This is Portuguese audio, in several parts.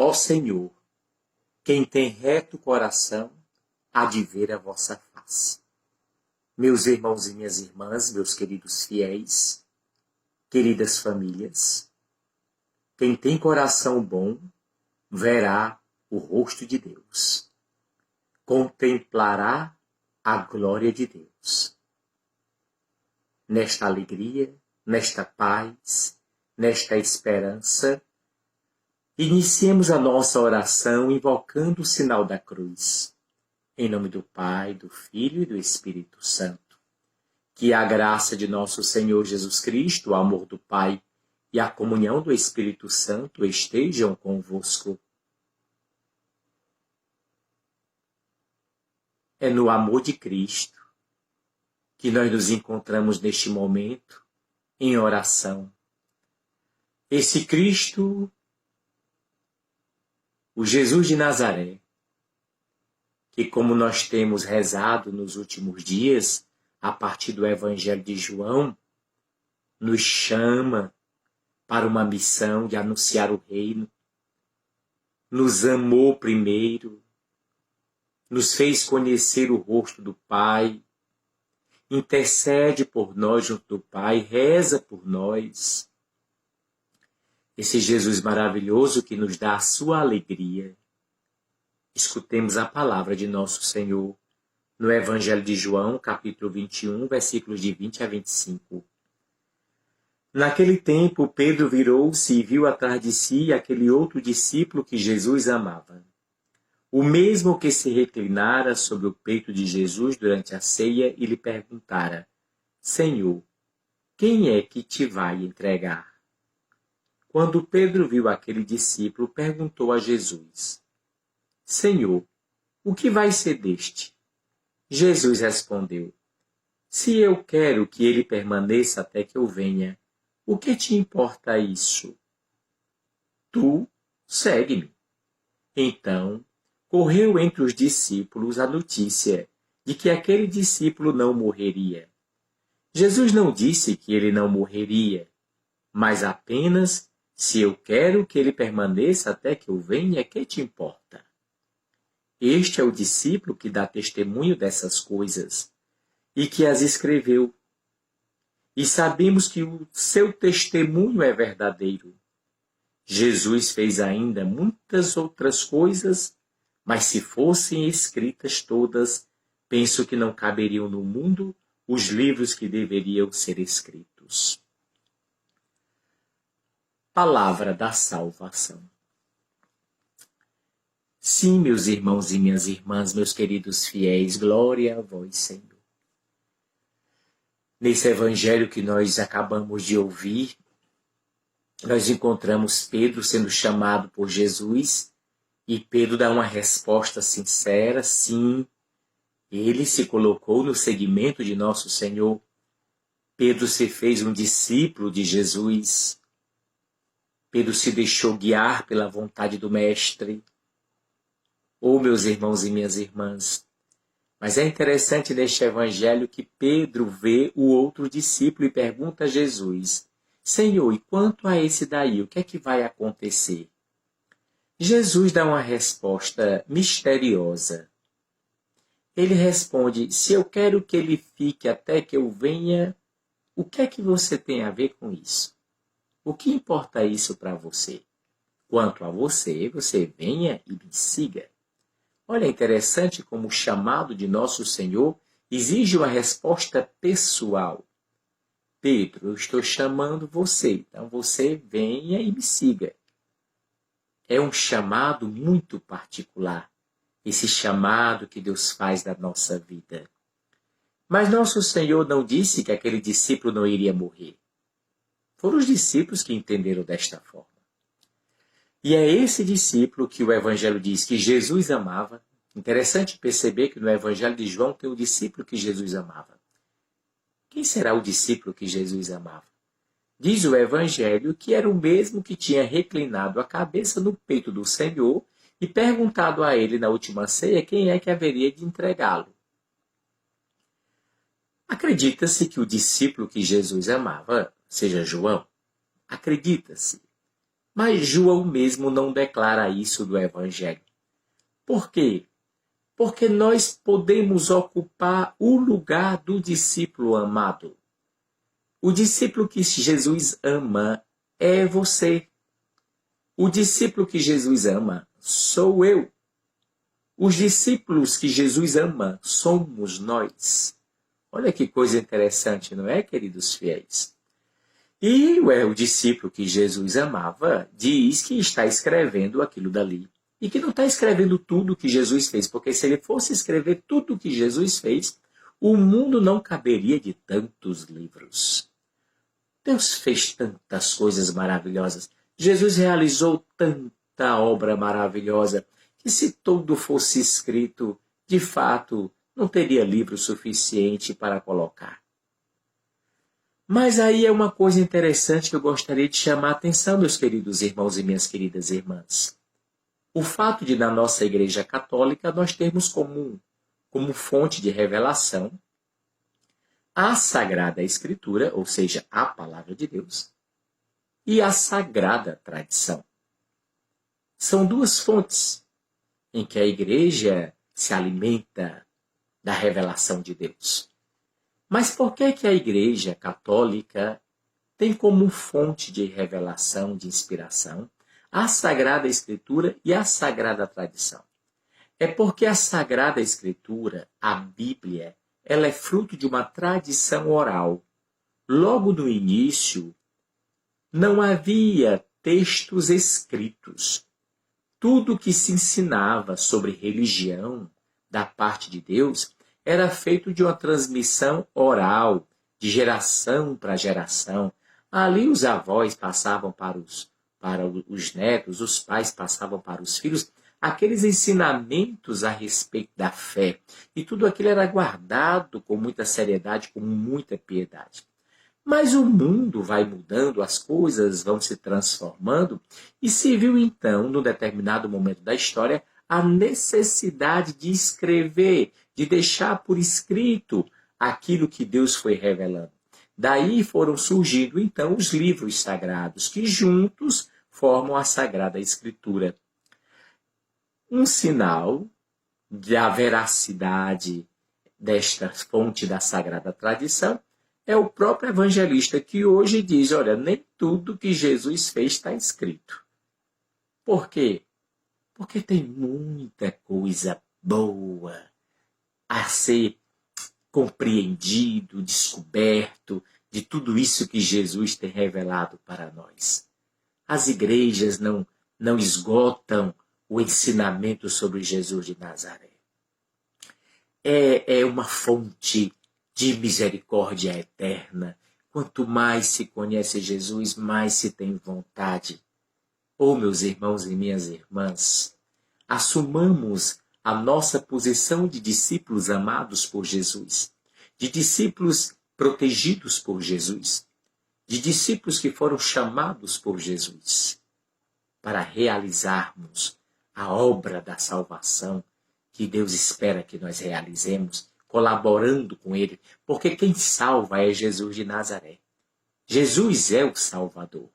Ó Senhor, quem tem reto coração, há de ver a vossa face. Meus irmãos e minhas irmãs, meus queridos fiéis, queridas famílias, quem tem coração bom, verá o rosto de Deus, contemplará a glória de Deus. Nesta alegria, nesta paz, nesta esperança, iniciemos a nossa oração invocando o sinal da cruz. Em nome do Pai, do Filho e do Espírito Santo. Que a graça de nosso Senhor Jesus Cristo, o amor do Pai e a comunhão do Espírito Santo estejam convosco. É no amor de Cristo que nós nos encontramos neste momento em oração. Esse Cristo, o Jesus de Nazaré, que como nós temos rezado nos últimos dias, a partir do Evangelho de João, nos chama para uma missão de anunciar o reino, nos amou primeiro, nos fez conhecer o rosto do Pai, intercede por nós junto do Pai, reza por nós. Esse Jesus maravilhoso que nos dá a sua alegria. Escutemos a palavra de nosso Senhor no Evangelho de João, capítulo 21, versículos de 20 a 25. Naquele tempo, Pedro virou-se e viu atrás de si aquele outro discípulo que Jesus amava. O mesmo que se reclinara sobre o peito de Jesus durante a ceia e lhe perguntara: Senhor, quem é que te vai entregar? Quando Pedro viu aquele discípulo, perguntou a Jesus: Senhor, o que vai ser deste? Jesus respondeu: Se eu quero que ele permaneça até que eu venha, o que te importa isso? Tu segue-me. Então, correu entre os discípulos a notícia de que aquele discípulo não morreria. Jesus não disse que ele não morreria, mas apenas: se eu quero que ele permaneça até que eu venha, que te importa? Este é o discípulo que dá testemunho dessas coisas e que as escreveu. E sabemos que o seu testemunho é verdadeiro. Jesus fez ainda muitas outras coisas, mas se fossem escritas todas, penso que não caberiam no mundo os livros que deveriam ser escritos. Palavra da salvação. Sim, meus irmãos e minhas irmãs, meus queridos fiéis, glória a vós, Senhor. Nesse evangelho que nós acabamos de ouvir, nós encontramos Pedro sendo chamado por Jesus e Pedro dá uma resposta sincera: sim, ele se colocou no seguimento de nosso Senhor. Pedro se fez um discípulo de Jesus. Pedro se deixou guiar pela vontade do Mestre. Oh, meus irmãos e minhas irmãs, mas é interessante neste evangelho que Pedro vê o outro discípulo e pergunta a Jesus: Senhor, e quanto a esse daí, o que é que vai acontecer? Jesus dá uma resposta misteriosa. Ele responde: se eu quero que ele fique até que eu venha, o que é que você tem a ver com isso? O que importa isso para você? Quanto a você, você venha e me siga. Olha, é interessante como o chamado de nosso Senhor exige uma resposta pessoal. Pedro, eu estou chamando você, então você venha e me siga. É um chamado muito particular, esse chamado que Deus faz na nossa vida. Mas nosso Senhor não disse que aquele discípulo não iria morrer. Foram os discípulos que entenderam desta forma. E é esse discípulo que o Evangelho diz que Jesus amava. Interessante perceber que no Evangelho de João tem o discípulo que Jesus amava. Quem será o discípulo que Jesus amava? Diz o Evangelho que era o mesmo que tinha reclinado a cabeça no peito do Senhor e perguntado a ele na última ceia quem é que haveria de entregá-lo. Acredita-se que o discípulo que Jesus amava seja João. Acredita-se. Mas João mesmo não declara isso do Evangelho. Por quê? Porque nós podemos ocupar o lugar do discípulo amado. O discípulo que Jesus ama é você. O discípulo que Jesus ama sou eu. Os discípulos que Jesus ama somos nós. Olha que coisa interessante, não é, queridos fiéis? E o discípulo que Jesus amava diz que está escrevendo aquilo dali. E que não está escrevendo tudo o que Jesus fez, porque se ele fosse escrever tudo o que Jesus fez, o mundo não caberia de tantos livros. Deus fez tantas coisas maravilhosas. Jesus realizou tanta obra maravilhosa que se tudo fosse escrito, de fato, não teria livro suficiente para colocar. Mas aí é uma coisa interessante que eu gostaria de chamar a atenção, meus queridos irmãos e minhas queridas irmãs. O fato de, na nossa Igreja Católica, nós termos como fonte de revelação a Sagrada Escritura, ou seja, a Palavra de Deus, e a Sagrada Tradição. São duas fontes em que a Igreja se alimenta da revelação de Deus. Mas por que a Igreja Católica tem como fonte de revelação, de inspiração, a Sagrada Escritura e a Sagrada Tradição? É porque a Sagrada Escritura, a Bíblia, ela é fruto de uma tradição oral. Logo no início, não havia textos escritos. Tudo que se ensinava sobre religião da parte de Deus era feito de uma transmissão oral, de geração para geração. Ali os avós passavam para os netos, os pais passavam para os filhos, aqueles ensinamentos a respeito da fé. E tudo aquilo era guardado com muita seriedade, com muita piedade. Mas o mundo vai mudando, as coisas vão se transformando, e se viu então, num determinado momento da história, a necessidade de escrever, de deixar por escrito aquilo que Deus foi revelando. Daí foram surgindo então os livros sagrados, que juntos formam a Sagrada Escritura. Um sinal da veracidade desta fonte da Sagrada Tradição é o próprio evangelista que hoje diz, olha, nem tudo que Jesus fez está escrito. Por quê? Porque tem muita coisa boa a ser compreendido, descoberto, de tudo isso que Jesus tem revelado para nós. As igrejas não esgotam o ensinamento sobre Jesus de Nazaré. É uma fonte de misericórdia eterna. Quanto mais se conhece Jesus, mais se tem vontade. Oh, meus irmãos e minhas irmãs, assumamos a nossa posição de discípulos amados por Jesus, de discípulos protegidos por Jesus, de discípulos que foram chamados por Jesus, para realizarmos a obra da salvação que Deus espera que nós realizemos, colaborando com Ele, porque quem salva é Jesus de Nazaré. Jesus é o Salvador,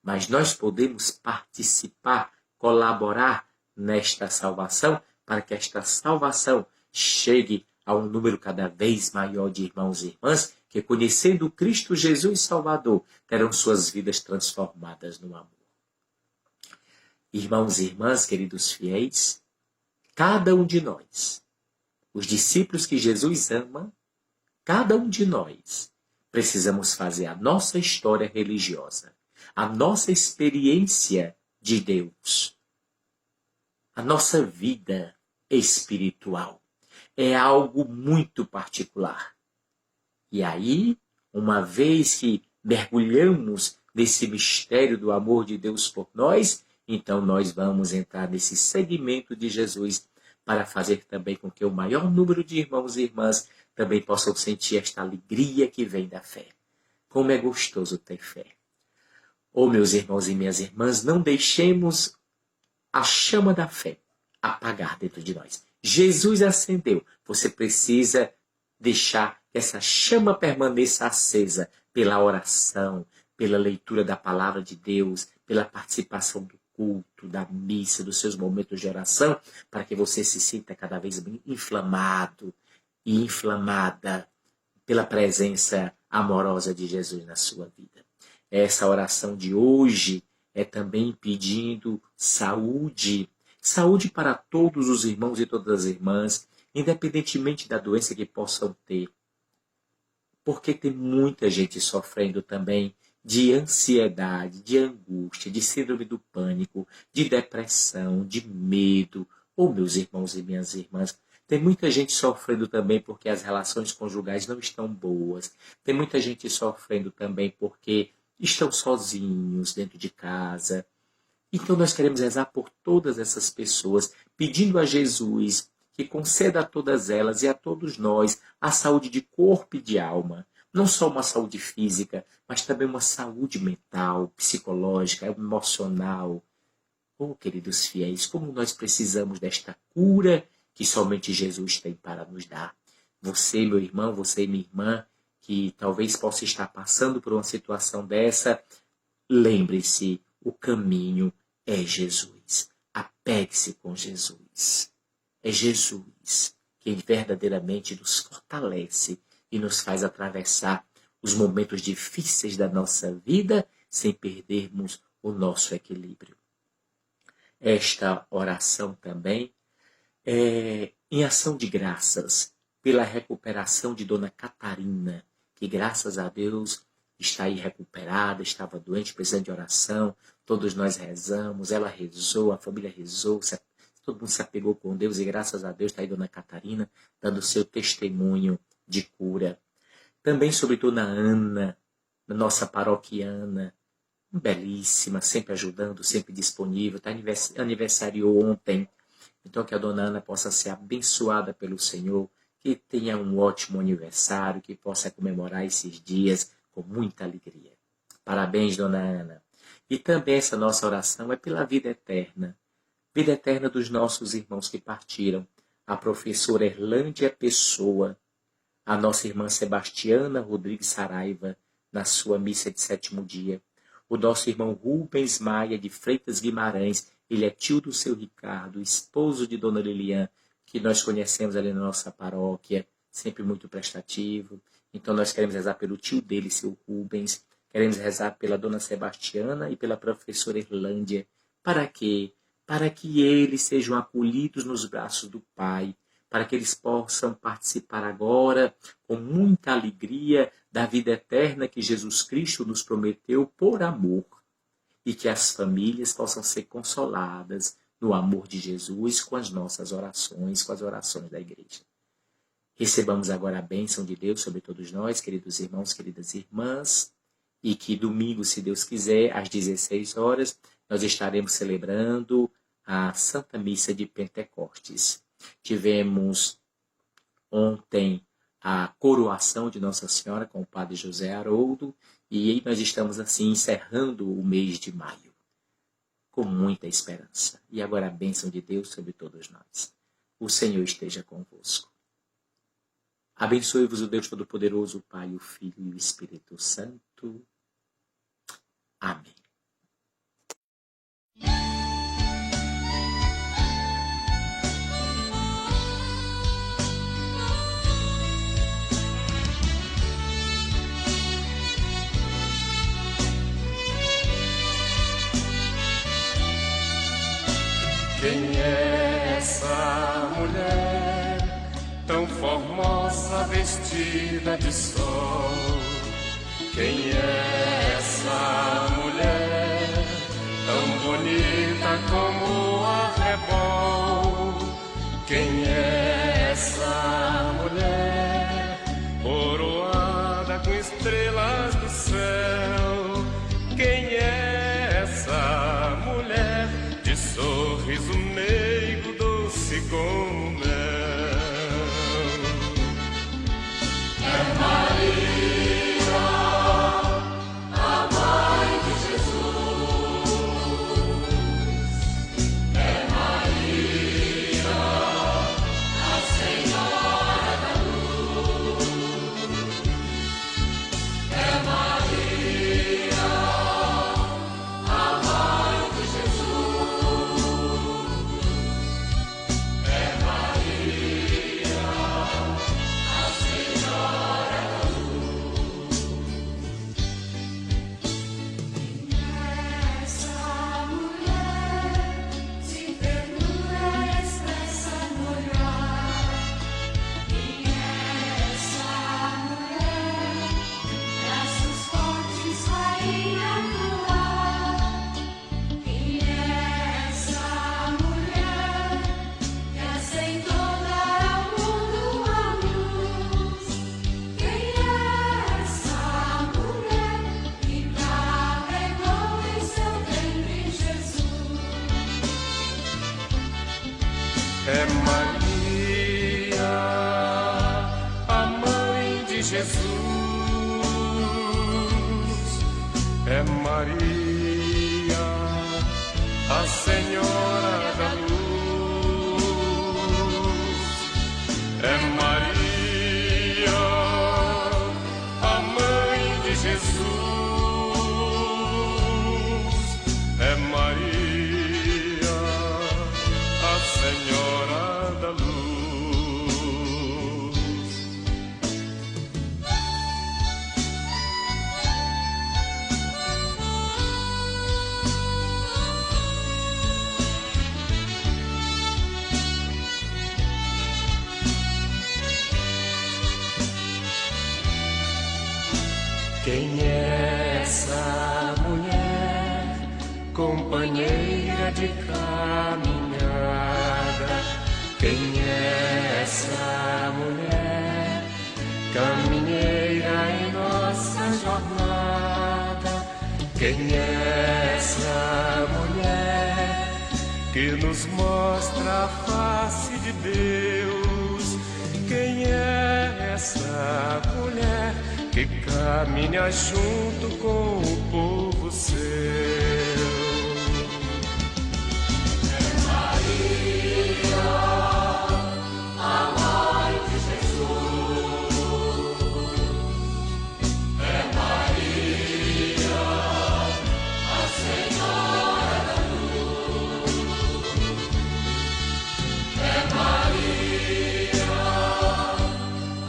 mas nós podemos participar, colaborar nesta salvação, para que esta salvação chegue a um número cada vez maior de irmãos e irmãs que, conhecendo Cristo Jesus Salvador, terão suas vidas transformadas no amor. Irmãos e irmãs, queridos fiéis, cada um de nós, os discípulos que Jesus ama, cada um de nós, precisamos fazer a nossa história religiosa, a nossa experiência de Deus, a nossa vida espiritual. É algo muito particular. E aí, uma vez que mergulhamos nesse mistério do amor de Deus por nós, então nós vamos entrar nesse segmento de Jesus para fazer também com que o maior número de irmãos e irmãs também possam sentir esta alegria que vem da fé. Como é gostoso ter fé. Oh, meus irmãos e minhas irmãs, não deixemos a chama da fé apagar dentro de nós. Jesus acendeu. Você precisa deixar que essa chama permaneça acesa pela oração, pela leitura da palavra de Deus, pela participação do culto, da missa, dos seus momentos de oração, para que você se sinta cada vez mais inflamado e inflamada pela presença amorosa de Jesus na sua vida. Essa oração de hoje é também pedindo saúde, saúde para todos os irmãos e todas as irmãs, independentemente da doença que possam ter. Porque tem muita gente sofrendo também de ansiedade, de angústia, de síndrome do pânico, de depressão, de medo. Oh, meus irmãos e minhas irmãs, tem muita gente sofrendo também porque as relações conjugais não estão boas. Tem muita gente sofrendo também porque estão sozinhos dentro de casa. Então nós queremos rezar por todas essas pessoas, pedindo a Jesus que conceda a todas elas e a todos nós a saúde de corpo e de alma. Não só uma saúde física, mas também uma saúde mental, psicológica, emocional. Oh, queridos fiéis, como nós precisamos desta cura que somente Jesus tem para nos dar. Você, meu irmão, você, minha irmã, que talvez possa estar passando por uma situação dessa, lembre-se, o caminho é Jesus. Apegue-se com Jesus. É Jesus quem verdadeiramente nos fortalece e nos faz atravessar os momentos difíceis da nossa vida sem perdermos o nosso equilíbrio. Esta oração também é em ação de graças pela recuperação de Dona Catarina, que graças a Deus está aí recuperada, estava doente, precisando de oração, todos nós rezamos, ela rezou, a família rezou, todo mundo se apegou com Deus e graças a Deus está aí Dona Catarina dando seu testemunho de cura. Também sobre Dona Ana, nossa paroquiana, belíssima, sempre ajudando, sempre disponível, aniversariou ontem. Então que a Dona Ana possa ser abençoada pelo Senhor, que tenha um ótimo aniversário, que possa comemorar esses dias com muita alegria. Parabéns, Dona Ana. E também essa nossa oração é pela vida eterna dos nossos irmãos que partiram. A professora Erlândia Pessoa, a nossa irmã Sebastiana Rodrigues Saraiva, na sua missa de 7º dia. O nosso irmão Rubens Maia de Freitas Guimarães, ele é tio do seu Ricardo, esposo de Dona Lilian, que nós conhecemos ali na nossa paróquia, sempre muito prestativo. Então nós queremos rezar pelo tio dele, seu Rubens, queremos rezar pela Dona Sebastiana e pela professora Erlândia. Para quê? Para que eles sejam acolhidos nos braços do Pai, para que eles possam participar agora com muita alegria da vida eterna que Jesus Cristo nos prometeu por amor, e que as famílias possam ser consoladas no amor de Jesus com as nossas orações, com as orações da igreja. Recebamos agora a bênção de Deus sobre todos nós, queridos irmãos, queridas irmãs, e que domingo, se Deus quiser, às 16 horas, nós estaremos celebrando a Santa Missa de Pentecostes. Tivemos ontem a coroação de Nossa Senhora com o Padre José Haroldo, e aí nós estamos assim encerrando o mês de maio, com muita esperança. E agora a bênção de Deus sobre todos nós. O Senhor esteja convosco. Abençoe-vos o Deus Todo-Poderoso, o Pai, o Filho e o Espírito Santo. Amém. Quem é essa mulher tão formosa, vestida de sol? Quem é essa mulher tão bonita como arrebol? Quem é essa mulher coroada com estrelas do céu? Quem é essa mulher de sorriso meigo, doce como mel? É Maria, a mãe de Jesus, é Maria, a Senhora da Luz, é Maria, a Mãe de Jesus, é Maria, a Senhora da Luz. Quem é essa mulher, companheira de caminhada? Quem é essa mulher, caminheira em nossa jornada? Quem é essa mulher que nos mostra a face de Deus? Quem é essa mulher que caminha junto com o povo seu? É Maria, a Mãe de Jesus. É Maria, a Senhora da Luz. É Maria,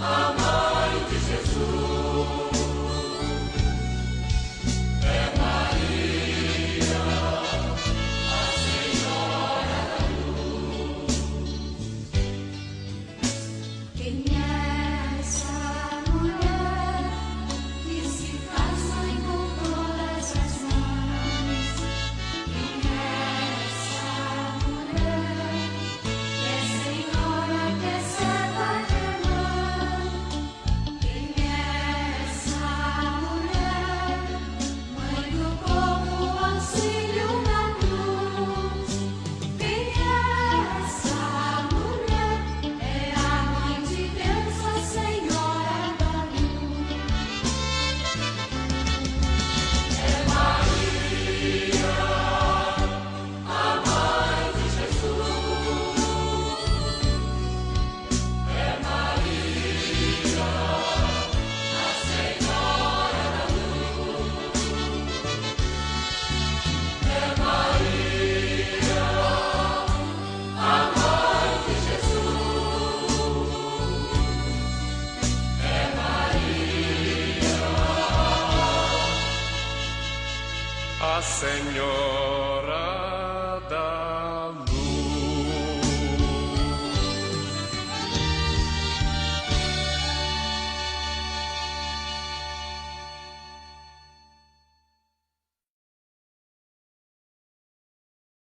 a Mãe de Jesus. A Senhora